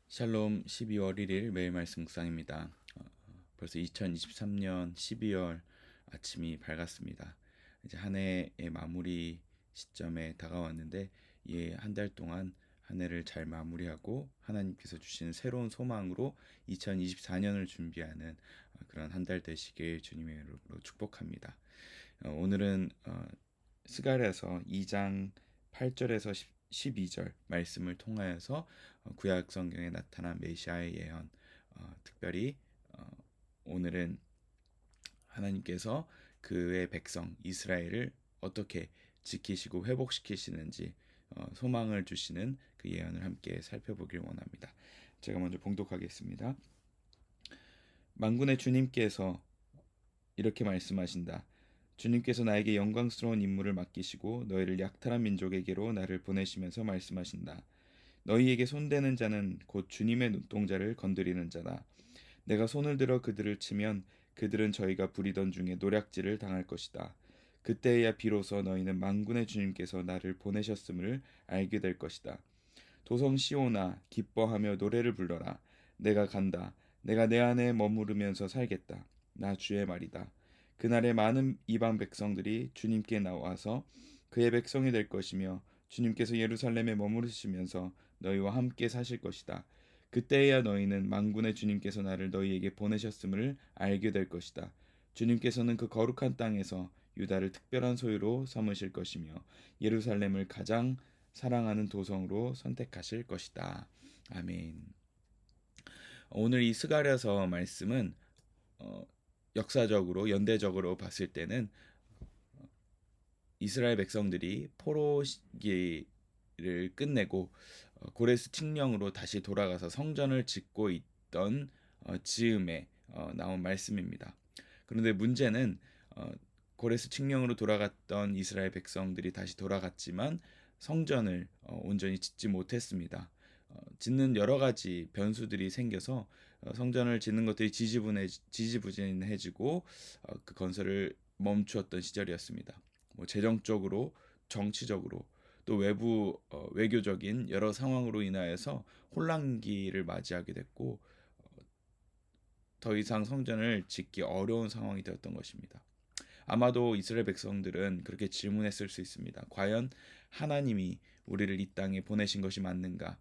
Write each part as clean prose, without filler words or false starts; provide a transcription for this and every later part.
샬롬 12월 1일 매일 말씀 묵상입니다. 벌써 2023년 12월 아침이 밝았습니다. 이제 한 해의 마무리 시점에 다가왔는데 이 한 달 동안 한 해를 잘 마무리하고 하나님께서 주신 새로운 소망으로 2024년을 준비하는 그런 한 달 되시길 주님의 이름으로 축복합니다. 오늘은 스가랴서 2장 8절에서 12절 말씀을 통하여서 구약 성경에 나타난 메시아의 예언, 특별히 오늘은 하나님께서 그의 백성 이스라엘을 어떻게 지키시고 회복시키시는지 소망을 주시는 그 예언을 함께 살펴보길 원합니다. 제가 먼저 봉독하겠습니다. 만군의 주님께서 이렇게 말씀하신다. 주님께서 나에게 영광스러운 임무를 맡기시고 너희를 약탈한 민족에게로 나를 보내시면서 말씀하신다. 너희에게 손대는 자는 곧 주님의 눈동자를 건드리는 자다. 내가 손을 들어 그들을 치면 그들은 저희가 부리던 중에 노략질을 당할 것이다. 그때야 비로소 너희는 만군의 주님께서 나를 보내셨음을 알게 될 것이다. 도성 시온아 기뻐하며 노래를 불러라. 내가 간다. 내가 내 안에 머무르면서 살겠다. 나 주의 말이다. 그날에 많은 이방 백성들이 주님께 나와서 그의 백성이 될 것이며 주님께서 예루살렘에 머무르시면서 너희와 함께 사실 것이다. 그때야 너희는 만군의 주님께서 나를 너희에게 보내셨음을 알게 될 것이다. 주님께서는 그 거룩한 땅에서 유다를 특별한 소유로 삼으실 것이며 예루살렘을 가장 사랑하는 도성으로 선택하실 것이다. 아멘. 오늘 이 스가랴서 말씀은 역사적으로 연대적으로 봤을 때는 이스라엘 백성들이 포로 시기를 끝내고 고레스 칙령으로 다시 돌아가서 성전을 짓고 있던 즈음에 나온 말씀입니다. 그런데 문제는 고레스 칙령으로 돌아갔던 이스라엘 백성들이 다시 돌아갔지만 성전을 온전히 짓지 못했습니다. 짓는 여러 가지 변수들이 생겨서 성전을 짓는 것들이 지지부진해지고 그 건설을 멈추었던 시절이었습니다. 뭐 재정적으로, 정치적으로 또 외부 외교적인 여러 상황으로 인하여서 혼란기를 맞이하게 됐고 더 이상 성전을 짓기 어려운 상황이 되었던 것입니다. 아마도 이스라엘 백성들은 그렇게 질문했을 수 있습니다. 과연 하나님이 우리를 이 땅에 보내신 것이 맞는가?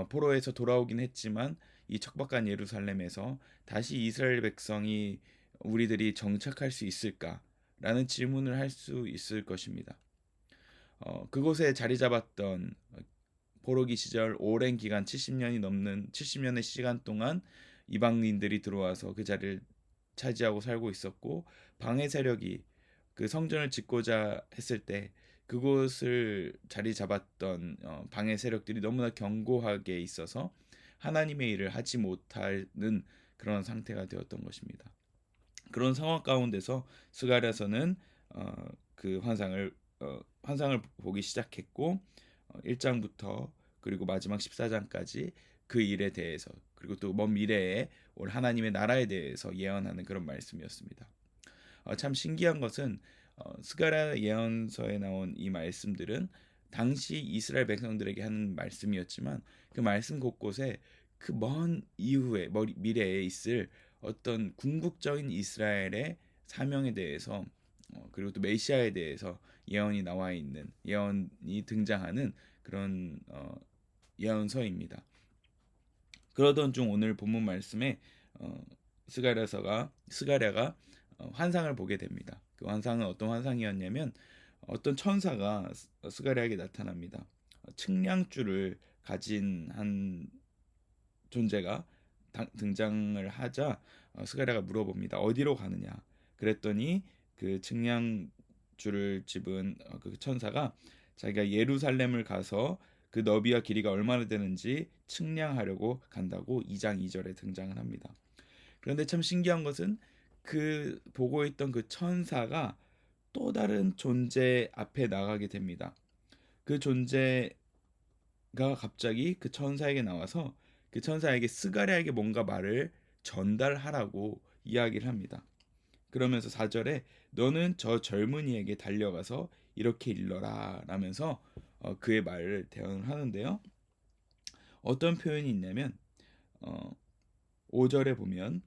포로에서 돌아오긴 했지만 이 척박한 예루살렘에서 다시 이스라엘 백성이 우리들이 정착할 수 있을까? 라는 질문을 할 수 있을 것입니다. 그곳에 자리 잡았던 포로기 시절 오랜 기간 70년의 시간 동안 이방인들이 들어와서 그 자리를 차지하고 살고 있었고 방해 세력이 그 성전을 짓고자 했을 때 그곳을 자리 잡았던 방해 세력들이 너무나 견고하게 있어서 하나님의 일을 하지 못하는 그런 상태가 되었던 것입니다. 그런 상황 가운데서 스가랴서는 그 환상을 보기 시작했고 1장부터 그리고 마지막 14장까지 그 일에 대해서 그리고 또 먼 미래에 올 하나님의 나라에 대해서 예언하는 그런 말씀이었습니다. 참 신기한 것은 스가랴 예언서에 나온 이 말씀들은 당시 이스라엘 백성들에게 하는 말씀이었지만 그 말씀 곳곳에 그 먼 이후에 미래에 있을 어떤 궁극적인 이스라엘의 사명에 대해서 그리고 또 메시아에 대해서 예언이 등장하는 그런 예언서입니다. 그러던 중 오늘 본문 말씀에 스가랴가 환상을 보게 됩니다. 그 환상은 어떤 환상이었냐면 어떤 천사가 스가랴에게 나타납니다. 측량줄을 가진 한 존재가 등장을 하자 스가랴가 물어봅니다. 어디로 가느냐? 그랬더니 그 측량줄을 집은 그 천사가 자기가 예루살렘을 가서 그 너비와 길이가 얼마나 되는지 측량하려고 간다고 2장 2절에 등장을 합니다. 그런데 참 신기한 것은 그 보고 있던 그 천사가 또 다른 존재 앞에 나가게 됩니다. 그 존재가 갑자기 그 천사에게 나와서 그 천사에게 스가랴에게 뭔가 말을 전달하라고 이야기를 합니다. 그러면서 4절에 너는 저 젊은이에게 달려가서 이렇게 일러라 라면서 그의 말을 대언을 하는데요. 어떤 표현이 있냐면 5절에 보면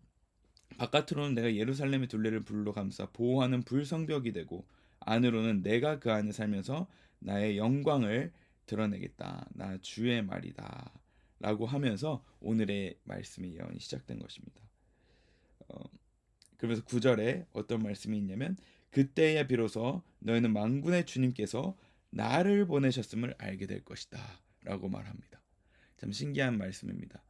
바깥으로는 내가 예루살렘의 둘레를 불로 감싸 보호하는 불성벽이 되고 안으로는 내가 그 안에 살면서 나의 영광을 드러내겠다. 나 주의 말이다. 라고 하면서 오늘의 말씀의 예언이 시작된 것입니다. 어, 그러면서 9절에 어떤 말씀이 있냐면 그때야 비로소 너희는 만군의 주님께서 나를 보내셨음을 알게 될 것이다. 라고 말합니다. 참 신기한 말씀입니다.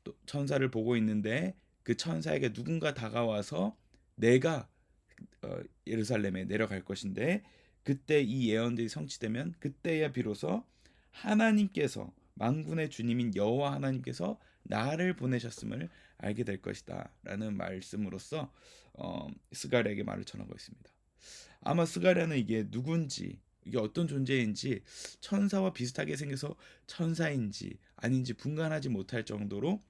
또 천사를 보고 있는데 그 천사에게 누군가 다가와서 내가 예루살렘에 내려갈 것인데 그때 이 예언들이 성취되면 그때야 비로소 하나님께서 만군의 주님인 여호와 하나님께서 나를 보내셨음을 알게 될 것이다 라는 말씀으로써 스가랴에게 말을 전하고 있습니다. 아마 스가랴는 이게 누군지 이게 어떤 존재인지 천사와 비슷하게 생겨서 천사인지 아닌지 분간하지 못할 정도로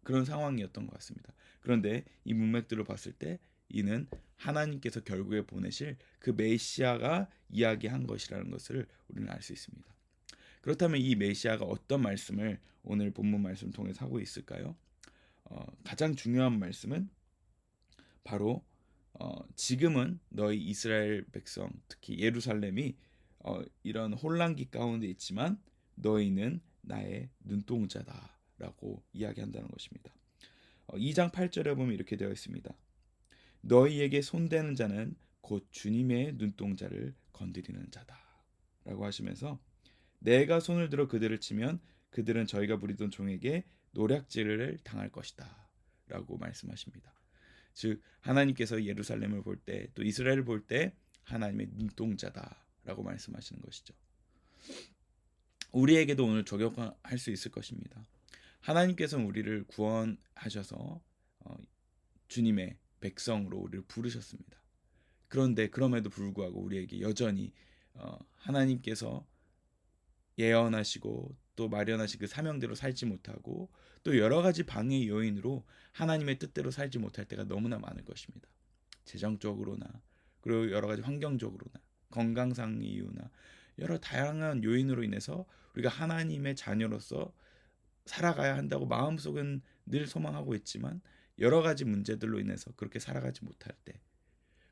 그런 상황이었던 것 같습니다. 그런데 이 문맥들을 봤을 때 이는 하나님께서 결국에 보내실 그 메시아가 이야기한 것이라는 것을 우리는 알 수 있습니다. 그렇다면 이 메시아가 어떤 말씀을 오늘 본문 말씀 통해서 하고 있을까요? 가장 중요한 말씀은 바로 지금은 너희 이스라엘 백성 특히 예루살렘이 이런 혼란기 가운데 있지만 너희는 나의 눈동자다라고 이야기한다는 것입니다. 2장 8절에 보면 이렇게 되어 있습니다. 너희에게 손대는 자는 곧 주님의 눈동자를 건드리는 자다라고 하시면서 내가 손을 들어 그들을 치면 그들은 저희가 부리던 종에게 노략질을 당할 것이다라고 말씀하십니다. 즉 하나님께서 예루살렘을 볼 때 또 이스라엘을 볼 때 하나님의 눈동자다라고 말씀하시는 것이죠. 우리에게도 오늘 적용할 수 있을 것입니다. 하나님께서는 우리를 구원하셔서 주님의 백성으로 우리를 부르셨습니다. 그런데 그럼에도 불구하고 우리에게 여전히 하나님께서 예언하시고 또 마련하신 그 사명대로 살지 못하고 또 여러 가지 방해 요인으로 하나님의 뜻대로 살지 못할 때가 너무나 많을 것입니다. 재정적으로나 그리고 여러 가지 환경적으로나 건강상 이유나 여러 다양한 요인으로 인해서 우리가 하나님의 자녀로서 살아가야 한다고 마음속은 늘 소망하고 있지만 여러 가지 문제들로 인해서 그렇게 살아가지 못할 때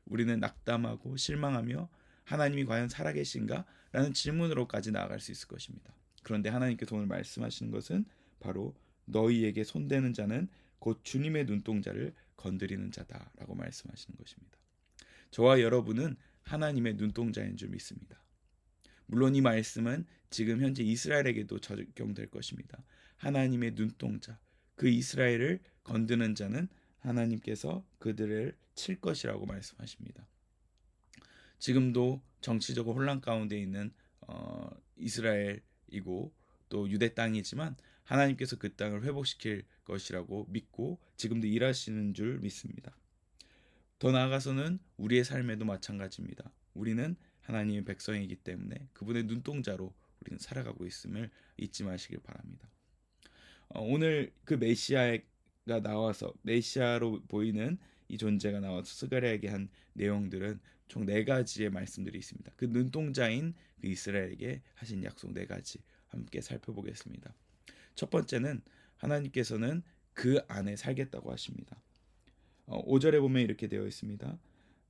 우리는 낙담하고 실망하며 하나님이 과연 살아계신가? 라는 질문으로까지 나아갈 수 있을 것입니다. 그런데 하나님께서 오늘 말씀하시는 것은 바로 너희에게 손대는 자는 곧 주님의 눈동자를 건드리는 자다라고 말씀하시는 것입니다. 저와 여러분은 하나님의 눈동자인 줄 믿습니다. 물론 이 말씀은 지금 현재 이스라엘에게도 적용될 것입니다. 하나님의 눈동자, 그 이스라엘을 건드는 자는 하나님께서 그들을 칠 것이라고 말씀하십니다. 지금도 정치적으로 혼란 가운데 있는 이스라엘이고 또 유대 땅이지만 하나님께서 그 땅을 회복시킬 것이라고 믿고 지금도 일하시는 줄 믿습니다. 더 나아가서는 우리의 삶에도 마찬가지입니다. 우리는 하나님의 백성이기 때문에 그분의 눈동자로 우리는 살아가고 있음을 잊지 마시길 바랍니다. 오늘 그 메시아가 나와서 메시아로 보이는 이 존재가 나와서 스가랴에게 한 내용들은 총 4가지의 말씀들이 있습니다. 그 눈동자인 그 이스라엘에게 하신 약속 4가지 함께 살펴보겠습니다. 첫 번째는 하나님께서는 그 안에 살겠다고 하십니다. 5절에 보면 이렇게 되어 있습니다.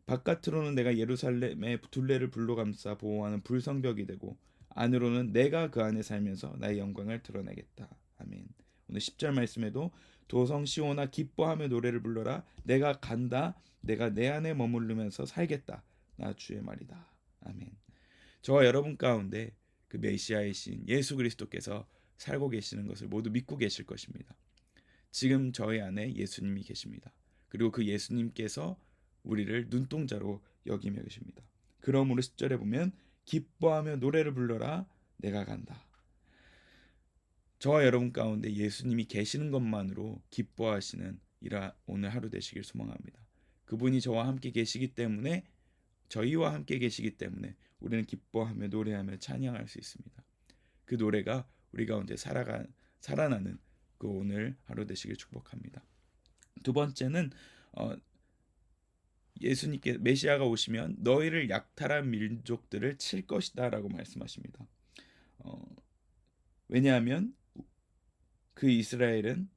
바깥으로는 내가 예루살렘의 둘레를 불로 감싸 보호하는 불성벽이 되고 안으로는 내가 그 안에 살면서 나의 영광을 드러내겠다. 아멘. 오늘 10절 말씀에도 도성 시온아 기뻐하며 노래를 불러라. 내가 간다. 내가 내 안에 머무르면서 살겠다. 나 주의 말이다. 아멘. 저와 여러분 가운데 그 메시아이신 예수 그리스도께서 살고 계시는 것을 모두 믿고 계실 것입니다. 지금 저희 안에 예수님이 계십니다. 그리고 그 예수님께서 우리를 눈동자로 여기며 계십니다. 그러므로 10절에 보면 기뻐하며 노래를 불러라. 내가 간다. 저와 여러분 가운데 예수님이 계시는 것만으로 기뻐하시는 오늘 하루 되시길 소망합니다. 그분이 저와 함께 계시기 때문에 저희와 함께 계시기 때문에 우리는 기뻐하며 노래하며 찬양할 수 있습니다. 그 노래가 우리 가운데 살아나는 그 오늘 하루 되시길 축복합니다. 두 번째는 예수님께 메시아가 오시면 너희를 약탈한 민족들을 칠 것이다 라고 말씀하십니다. 왜냐하면 그 이스라엘은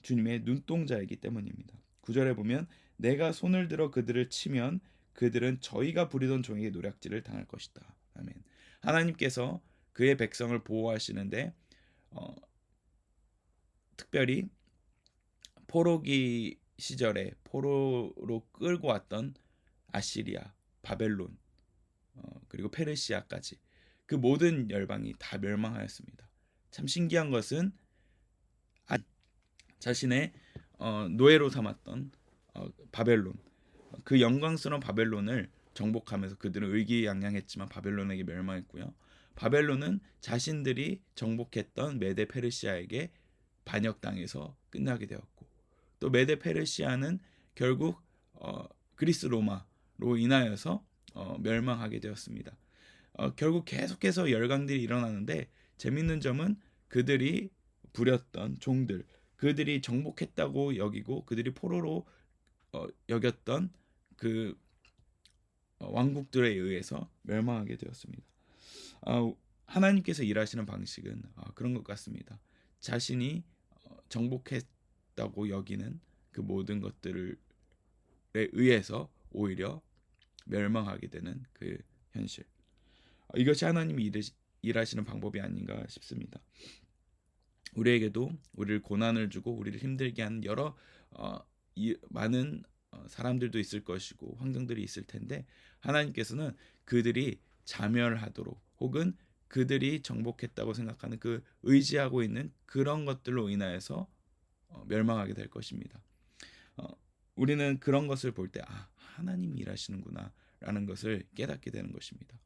주님의 눈동자이기 때문입니다. 9절에 보면 내가 손을 들어 그들을 치면 그들은 저희가 부리던 종에게 노략질을 당할 것이다. 아멘. 하나님께서 그의 백성을 보호하시는데 특별히 포로기 시절에 포로로 끌고 왔던 아시리아, 바벨론, 그리고 페르시아까지 그 모든 열방이 다 멸망하였습니다. 참 신기한 것은 자신의 노예로 삼았던 바벨론, 그 영광스러운 바벨론을 정복하면서 그들은 의기양양했지만 바벨론에게 멸망했고요. 바벨론은 자신들이 정복했던 메데 페르시아에게 반역당해서 끝나게 되었고, 또 메데 페르시아는 결국 그리스 로마로 인하여서 멸망하게 되었습니다. 결국 계속해서 열강들이 일어나는데 재밌는 점은 그들이 부렸던 종들, 그들이 정복했다고 여기고 그들이 포로로 여겼던 그 왕국들에 의해서 멸망하게 되었습니다. 하나님께서 일하시는 방식은 그런 것 같습니다. 자신이 정복했다고 여기는 그 모든 것들에 의해서 오히려 멸망하게 되는 그 현실. 이것이 하나님이 일하시는 방법이 아닌가 싶습니다. 우리에게도 우리를 고난을 주고 우리를 힘들게 하는 여러 많은 사람들도 있을 것이고 환경들이 있을 텐데 하나님께서는 그들이 자멸하도록 혹은 그들이 정복했다고 생각하는 그 의지하고 있는 그런 것들로 인하여서 멸망하게 될 것입니다. 우리는 그런 것을 볼 때 하나님이 일하시는구나 라는 것을 깨닫게 되는 것입니다.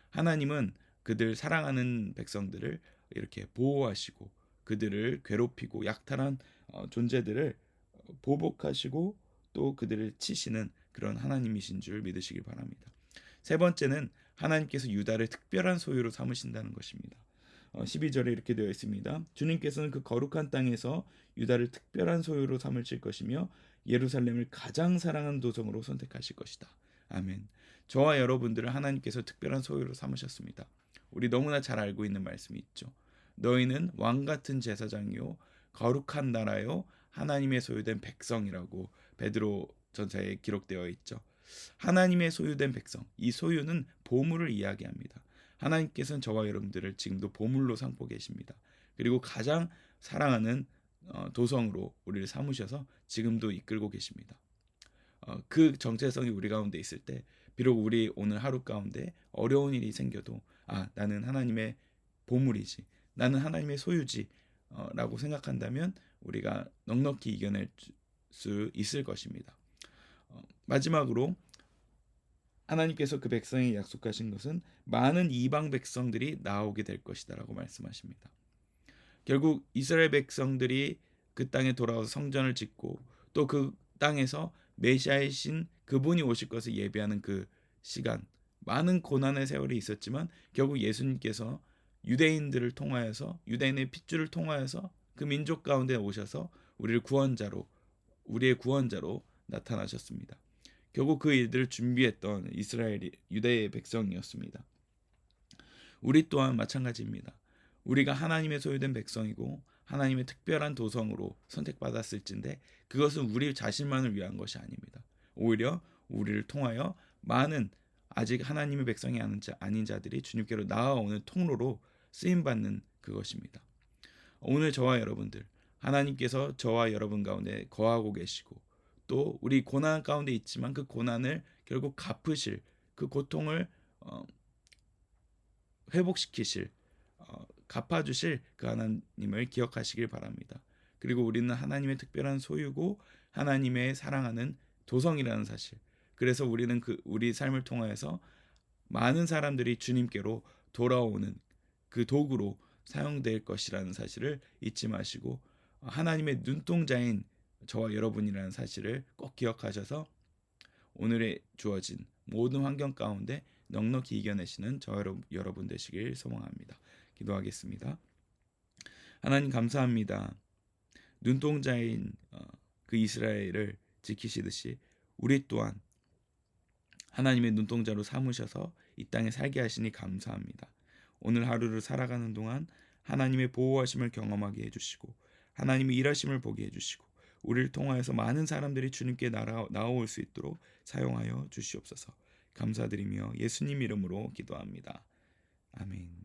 하나님은 그들 사랑하는 백성들을 이렇게 보호하시고 그들을 괴롭히고 약탈한 존재들을 보복하시고 또 그들을 치시는 그런 하나님이신 줄 믿으시길 바랍니다. 세 번째는 하나님께서 유다를 특별한 소유로 삼으신다는 것입니다. 12절에 이렇게 되어 있습니다. 주님께서는 그 거룩한 땅에서 유다를 특별한 소유로 삼으실 것이며 예루살렘을 가장 사랑하는 도성으로 선택하실 것이다. 아멘. 저와 여러분들을 하나님께서 특별한 소유로 삼으셨습니다. 우리 너무나 잘 알고 있는 말씀이 있죠. 너희는 왕같은 제사장이요 거룩한 나라요 하나님의 소유된 백성이라고 베드로 전서에 기록되어 있죠. 하나님의 소유된 백성, 이 소유는 보물을 이야기합니다. 하나님께서는 저와 여러분들을 지금도 보물로 삼고 계십니다. 그리고 가장 사랑하는 도성으로 우리를 삼으셔서 지금도 이끌고 계십니다. 그 정체성이 우리 가운데 있을 때 비록 우리 오늘 하루 가운데 어려운 일이 생겨도 나는 하나님의 보물이지, 나는 하나님의 소유지 라고 생각한다면 우리가 넉넉히 이겨낼 수 있을 것입니다. 마지막으로 하나님께서 그 백성에게 약속하신 것은 많은 이방 백성들이 나오게 될 것이다 라고 말씀하십니다. 결국 이스라엘 백성들이 그 땅에 돌아와서 성전을 짓고 또 그 땅에서 메시아이신 그분이 오실 것을 예배하는 그 시간, 많은 고난의 세월이 있었지만 결국 예수님께서 유대인들을 통하여서 유대인의 핏줄을 통하여서 그 민족 가운데 오셔서 우리의 구원자로 나타나셨습니다. 결국 그 일들을 준비했던 이스라엘이 유대의 백성이었습니다. 우리 또한 마찬가지입니다. 우리가 하나님의 소유된 백성이고 하나님의 특별한 도성으로 선택받았을진데 그것은 우리 자신만을 위한 것이 아닙니다. 오히려 우리를 통하여 많은 아직 하나님의 백성이 아닌 자들이 주님께로 나아오는 통로로 쓰임받는 그것입니다. 오늘 저와 여러분들, 하나님께서 저와 여러분 가운데 거하고 계시고 또 우리 고난 가운데 있지만 그 고난을 결국 갚으실, 그 고통을 회복시키실, 갚아주실 그 하나님을 기억하시길 바랍니다. 그리고 우리는 하나님의 특별한 소유고 하나님의 사랑하는 도성이라는 사실, 그래서 우리는 우리 삶을 통하여서 많은 사람들이 주님께로 돌아오는 그 도구로 사용될 것이라는 사실을 잊지 마시고 하나님의 눈동자인 저와 여러분이라는 사실을 꼭 기억하셔서 오늘에 주어진 모든 환경 가운데 넉넉히 이겨내시는 저 여러분 되시길 소망합니다. 기도하겠습니다. 하나님 감사합니다. 눈동자인 그 이스라엘을 지키시듯이 우리 또한 하나님의 눈동자로 삼으셔서 이 땅에 살게 하시니 감사합니다. 오늘 하루를 살아가는 동안 하나님의 보호하심을 경험하게 해주시고 하나님의 일하심을 보게 해주시고 우리를 통하여서 많은 사람들이 주님께 나아올 수 있도록 사용하여 주시옵소서. 감사드리며 예수님 이름으로 기도합니다. 아멘.